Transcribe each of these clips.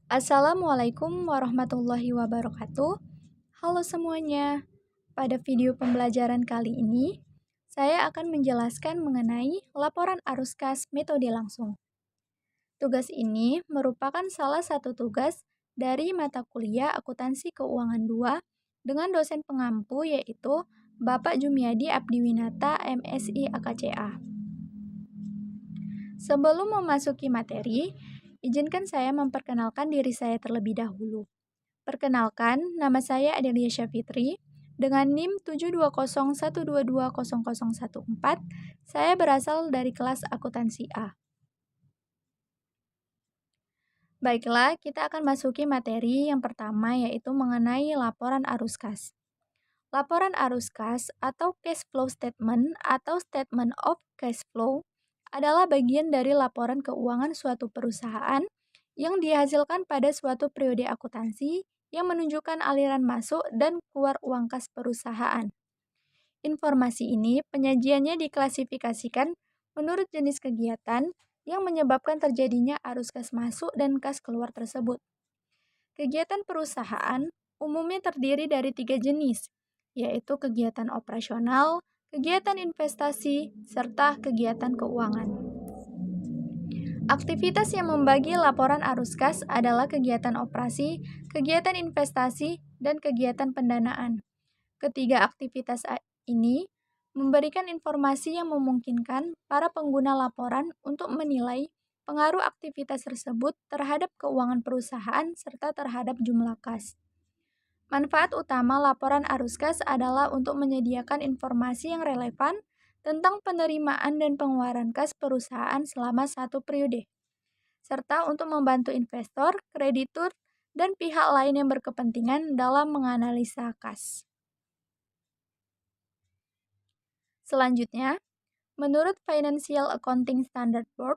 Assalamualaikum warahmatullahi wabarakatuh. Halo semuanya. Pada video pembelajaran kali ini, saya akan menjelaskan mengenai laporan arus kas metode langsung. Tugas ini merupakan salah satu tugas dari mata kuliah Akuntansi Keuangan 2 dengan dosen pengampu yaitu Bapak Jumiadi Abdiwinata MSI AKCA. Sebelum memasuki materi, izinkan saya memperkenalkan diri saya terlebih dahulu. Perkenalkan, nama saya Adelia Syafitri. Dengan NIM 72012200014, saya berasal dari kelas akuntansi A. Baiklah, kita akan masuki materi yang pertama yaitu mengenai laporan arus kas. Laporan arus kas atau cash flow statement atau statement of cash flow adalah bagian dari laporan keuangan suatu perusahaan yang dihasilkan pada suatu periode akuntansi yang menunjukkan aliran masuk dan keluar uang kas perusahaan. Informasi ini penyajiannya diklasifikasikan menurut jenis kegiatan yang menyebabkan terjadinya arus kas masuk dan kas keluar tersebut. Kegiatan perusahaan umumnya terdiri dari 3 jenis, yaitu kegiatan operasional, kegiatan investasi, serta kegiatan keuangan. Aktivitas yang membagi laporan arus kas adalah kegiatan operasi, kegiatan investasi, dan kegiatan pendanaan. Ketiga aktivitas ini memberikan informasi yang memungkinkan para pengguna laporan untuk menilai pengaruh aktivitas tersebut terhadap keuangan perusahaan serta terhadap jumlah kas. Manfaat utama laporan arus kas adalah untuk menyediakan informasi yang relevan tentang penerimaan dan pengeluaran kas perusahaan selama satu periode, serta untuk membantu investor, kreditur, dan pihak lain yang berkepentingan dalam menganalisa kas. Selanjutnya, menurut Financial Accounting Standard Board,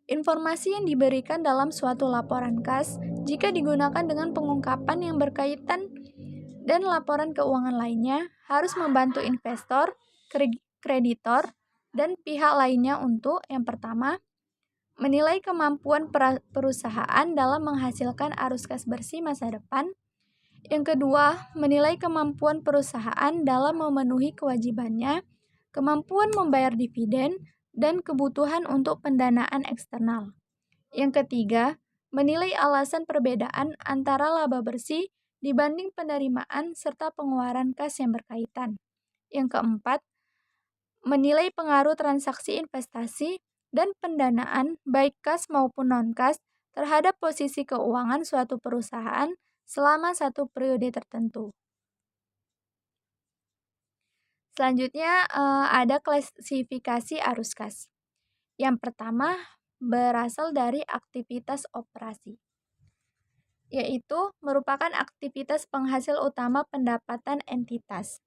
informasi yang diberikan dalam suatu laporan kas jika digunakan dengan pengungkapan yang berkaitan dan laporan keuangan lainnya harus membantu investor, kreditor, dan pihak lainnya untuk yang pertama, menilai kemampuan perusahaan dalam menghasilkan arus kas bersih masa depan. Yang kedua, menilai kemampuan perusahaan dalam memenuhi kewajibannya, kemampuan membayar dividen, dan kebutuhan untuk pendanaan eksternal. Yang ketiga, menilai alasan perbedaan antara laba bersih dibanding penerimaan serta pengeluaran kas yang berkaitan. Yang keempat, menilai pengaruh transaksi investasi dan pendanaan baik kas maupun non-kas terhadap posisi keuangan suatu perusahaan selama satu periode tertentu. Selanjutnya ada klasifikasi arus kas. Yang pertama berasal dari aktivitas operasi, yaitu merupakan aktivitas penghasil utama pendapatan entitas.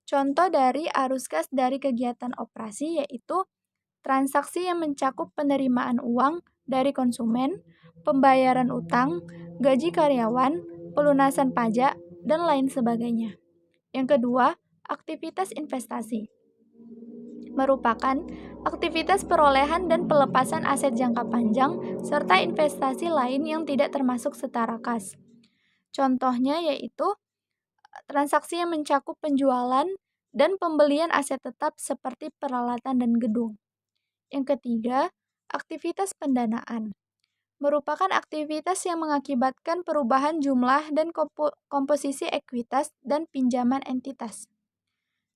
Contoh dari arus kas dari kegiatan operasi yaitu transaksi yang mencakup penerimaan uang dari konsumen, pembayaran utang, gaji karyawan, pelunasan pajak, dan lain sebagainya. Yang kedua, aktivitas investasi merupakan aktivitas perolehan dan pelepasan aset jangka panjang serta investasi lain yang tidak termasuk setara kas. Contohnya yaitu transaksi yang mencakup penjualan dan pembelian aset tetap seperti peralatan dan gedung. Yang ketiga, aktivitas pendanaan merupakan aktivitas yang mengakibatkan perubahan jumlah dan komposisi ekuitas dan pinjaman entitas.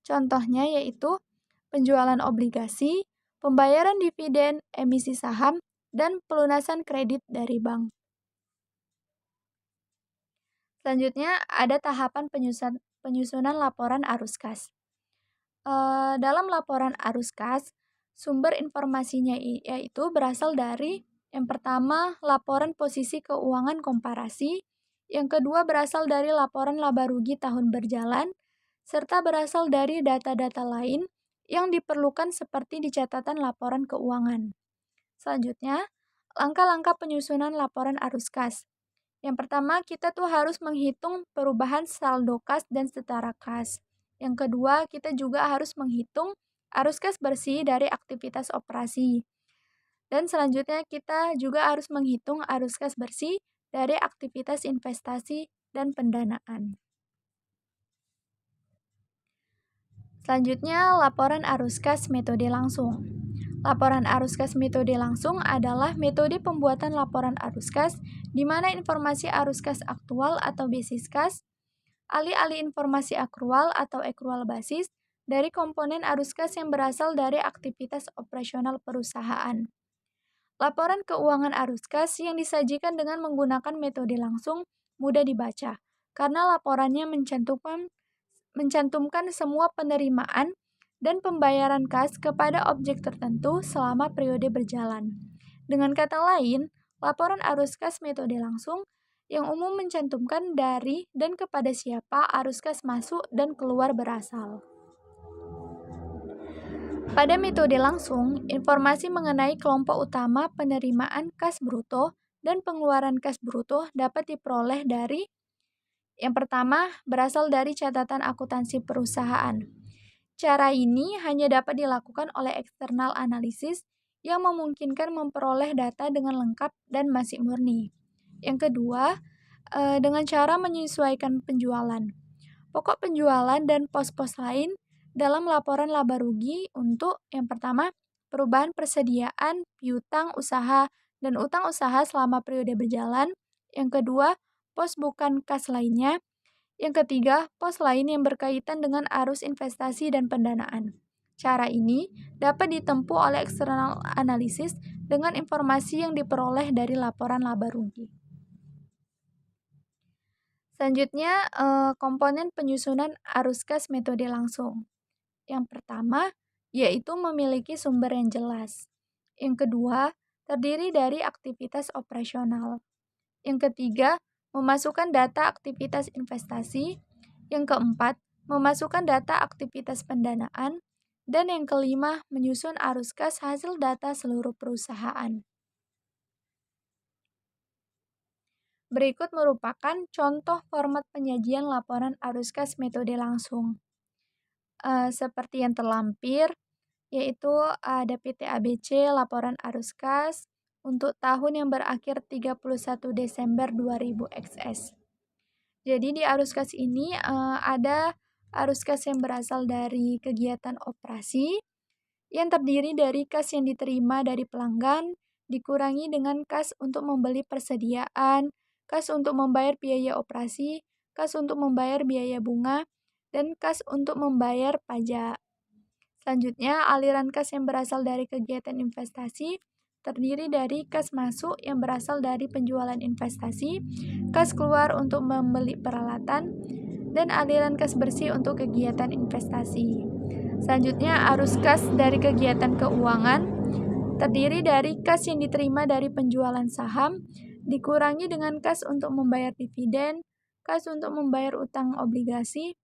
Contohnya yaitu penjualan obligasi, pembayaran dividen, emisi saham, dan pelunasan kredit dari bank. Selanjutnya ada tahapan penyusunan laporan arus kas. Dalam laporan arus kas, sumber informasinya yaitu berasal dari yang pertama laporan posisi keuangan komparasi, yang kedua berasal dari laporan laba rugi tahun berjalan, serta berasal dari data-data lain yang diperlukan seperti di catatan laporan keuangan. Selanjutnya, langkah-langkah penyusunan laporan arus kas. Yang pertama, kita tuh harus menghitung perubahan saldo kas dan setara kas. Yang kedua, kita juga harus menghitung arus kas bersih dari aktivitas operasi. Dan selanjutnya, kita juga harus menghitung arus kas bersih dari aktivitas investasi dan pendanaan. Selanjutnya, laporan arus kas metode langsung. Laporan arus kas metode langsung adalah metode pembuatan laporan arus kas di mana informasi arus kas aktual atau basis kas, alih-alih informasi akrual atau ekrual basis dari komponen arus kas yang berasal dari aktivitas operasional perusahaan. Laporan keuangan arus kas yang disajikan dengan menggunakan metode langsung mudah dibaca karena laporannya mencantumkan semua penerimaan dan pembayaran kas kepada objek tertentu selama periode berjalan. Dengan kata lain, laporan arus kas metode langsung yang umum mencantumkan dari dan kepada siapa arus kas masuk dan keluar berasal. Pada metode langsung, informasi mengenai kelompok utama penerimaan kas bruto dan pengeluaran kas bruto dapat diperoleh dari yang pertama, berasal dari catatan akuntansi perusahaan. Cara ini hanya dapat dilakukan oleh eksternal analisis yang memungkinkan memperoleh data dengan lengkap dan masih murni. Yang kedua, dengan cara menyesuaikan penjualan. Pokok penjualan dan pos-pos lain dalam laporan laba rugi untuk yang pertama, perubahan persediaan, piutang usaha, dan utang usaha selama periode berjalan. Yang kedua, pos bukan kas lainnya. Yang ketiga, pos lain yang berkaitan dengan arus investasi dan pendanaan. Cara ini dapat ditempuh oleh eksternal analisis dengan informasi yang diperoleh dari laporan laba rugi. Selanjutnya, komponen penyusunan arus kas metode langsung. Yang pertama, yaitu memiliki sumber yang jelas. Yang kedua, terdiri dari aktivitas operasional. Yang ketiga, memasukkan data aktivitas investasi. Yang keempat, memasukkan data aktivitas pendanaan. Dan yang kelima, menyusun arus kas hasil data seluruh perusahaan. Berikut merupakan contoh format penyajian laporan arus kas metode langsung. Seperti yang terlampir, yaitu ada PT ABC laporan arus kas untuk tahun yang berakhir 31 Desember 2000 XS. Jadi di arus kas ini ada arus kas yang berasal dari kegiatan operasi yang terdiri dari kas yang diterima dari pelanggan dikurangi dengan kas untuk membeli persediaan, kas untuk membayar biaya operasi, kas untuk membayar biaya bunga, dan kas untuk membayar pajak. Selanjutnya, aliran kas yang berasal dari kegiatan investasi terdiri dari kas masuk yang berasal dari penjualan investasi, kas keluar untuk membeli peralatan, dan aliran kas bersih untuk kegiatan investasi. Selanjutnya, arus kas dari kegiatan keuangan terdiri dari kas yang diterima dari penjualan saham, dikurangi dengan kas untuk membayar dividen, kas untuk membayar utang obligasi,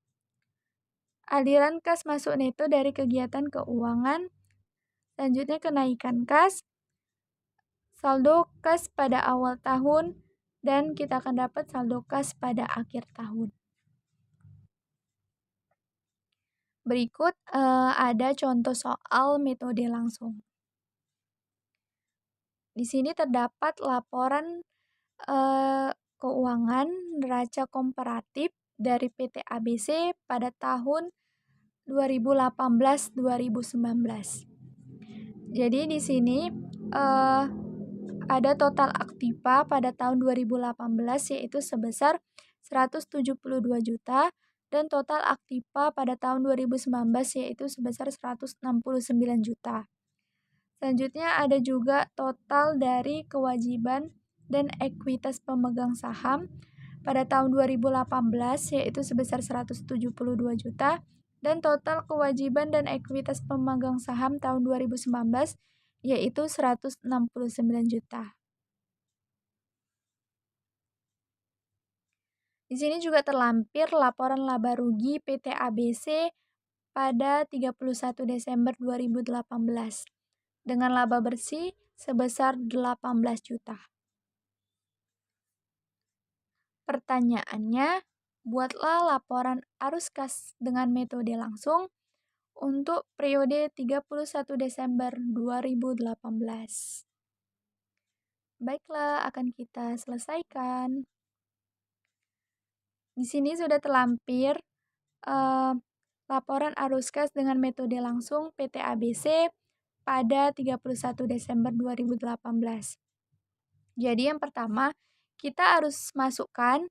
aliran kas masuk neto dari kegiatan keuangan, selanjutnya kenaikan kas, saldo kas pada awal tahun, dan kita akan dapat saldo kas pada akhir tahun. Berikut ada contoh soal metode langsung. Di sini terdapat laporan keuangan neraca komparatif dari PT ABC pada tahun 2018-2019. Jadi di sini ada total aktiva pada tahun 2018 yaitu sebesar 172 juta dan total aktiva pada tahun 2019 yaitu sebesar 169 juta. Selanjutnya ada juga total dari kewajiban dan ekuitas pemegang saham pada tahun 2018 yaitu sebesar 172 juta dan total kewajiban dan ekuitas pemegang saham tahun 2019 yaitu 169 juta. Di sini juga terlampir laporan laba rugi PT ABC pada 31 Desember 2018 dengan laba bersih sebesar 18 juta. Pertanyaannya, buatlah laporan arus kas dengan metode langsung untuk periode 31 Desember 2018. Baiklah, akan kita selesaikan. Di sini sudah terlampir eee, laporan arus kas dengan metode langsung PT ABC pada 31 Desember 2018. Jadi yang pertama, kita harus masukkan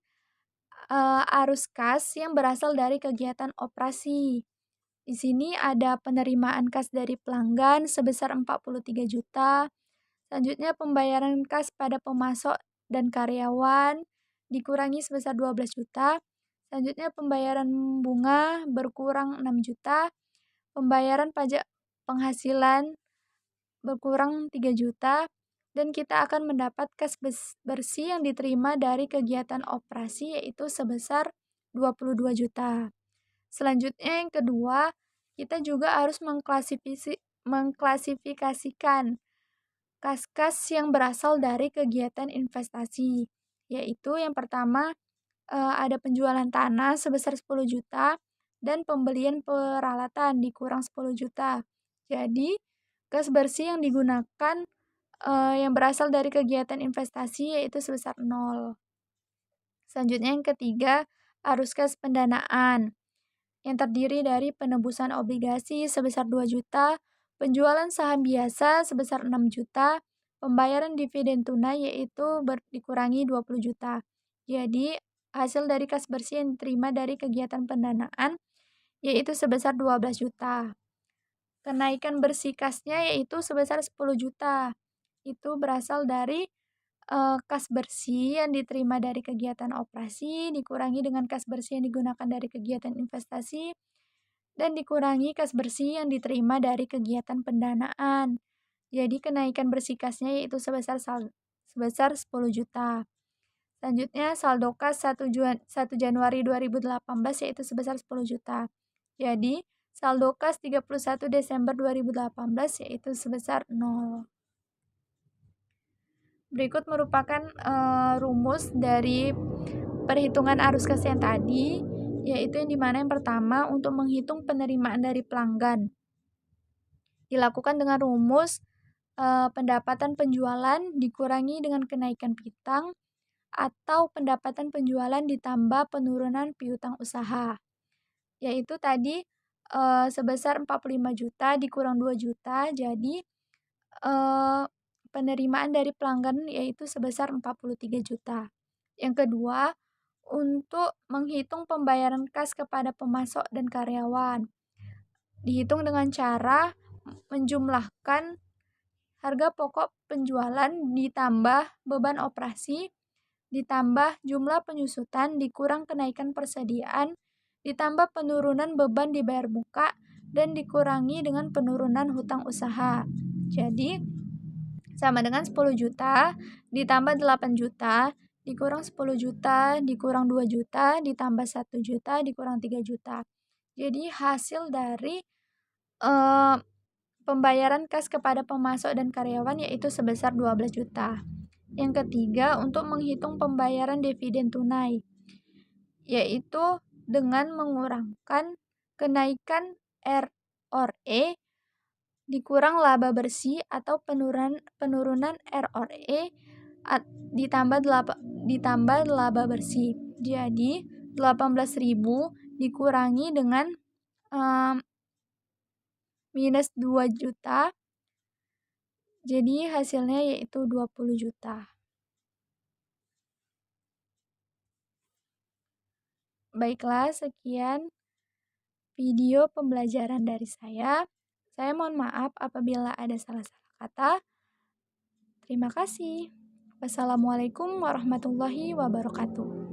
arus kas yang berasal dari kegiatan operasi. Di sini ada penerimaan kas dari pelanggan sebesar 43 juta. Selanjutnya pembayaran kas pada pemasok dan karyawan dikurangi sebesar 12 juta. Selanjutnya pembayaran bunga berkurang 6 juta. Pembayaran pajak penghasilan berkurang 3 juta. Dan kita akan mendapat kas bersih yang diterima dari kegiatan operasi yaitu sebesar 22 juta. Selanjutnya yang kedua, kita juga harus mengklasifikasikan kas-kas yang berasal dari kegiatan investasi, yaitu yang pertama ada penjualan tanah sebesar 10 juta dan pembelian peralatan dikurang 10 juta. Jadi, kas bersih yang digunakan yang berasal dari kegiatan investasi yaitu sebesar 0. Selanjutnya yang ketiga, arus kas pendanaan yang terdiri dari penebusan obligasi sebesar 2 juta, penjualan saham biasa sebesar 6 juta, pembayaran dividen tunai yaitu dikurangi 20 juta. Jadi, hasil dari kas bersih yang diterima dari kegiatan pendanaan yaitu sebesar 12 juta. Kenaikan bersih kasnya yaitu sebesar 10 juta. Itu berasal dari kas bersih yang diterima dari kegiatan operasi dikurangi dengan kas bersih yang digunakan dari kegiatan investasi dan dikurangi kas bersih yang diterima dari kegiatan pendanaan. Jadi kenaikan bersih kasnya yaitu sebesar 10 juta. Selanjutnya saldo kas 1 Januari 2018 yaitu sebesar 10 juta. Jadi saldo kas 31 Desember 2018 yaitu sebesar 0. Berikut merupakan rumus dari perhitungan arus kas yang tadi, yaitu yang dimana yang pertama untuk menghitung penerimaan dari pelanggan dilakukan dengan rumus pendapatan penjualan dikurangi dengan kenaikan piutang atau pendapatan penjualan ditambah penurunan piutang usaha, yaitu tadi sebesar 45 juta dikurang 2 juta, jadi penerimaan dari pelanggan yaitu sebesar 43 juta. Yang kedua, untuk menghitung pembayaran kas kepada pemasok dan karyawan. Dihitung dengan cara menjumlahkan harga pokok penjualan ditambah beban operasi, ditambah jumlah penyusutan dikurang kenaikan persediaan, ditambah penurunan beban dibayar muka, dan dikurangi dengan penurunan hutang usaha. Jadi, sama dengan 10 juta ditambah 8 juta dikurang 10 juta dikurang 2 juta ditambah 1 juta dikurang 3 juta. Jadi hasil dari pembayaran kas kepada pemasok dan karyawan yaitu sebesar 12 juta. Yang ketiga, untuk menghitung pembayaran dividen tunai, yaitu dengan mengurangkan kenaikan ROE dikurang laba bersih atau penurunan ROE ditambah laba bersih. Jadi 18.000 dikurangi dengan minus 2 juta. Jadi hasilnya yaitu 20 juta. Baiklah, sekian video pembelajaran dari saya. Saya mohon maaf apabila ada salah-salah kata. Terima kasih. Wassalamualaikum warahmatullahi wabarakatuh.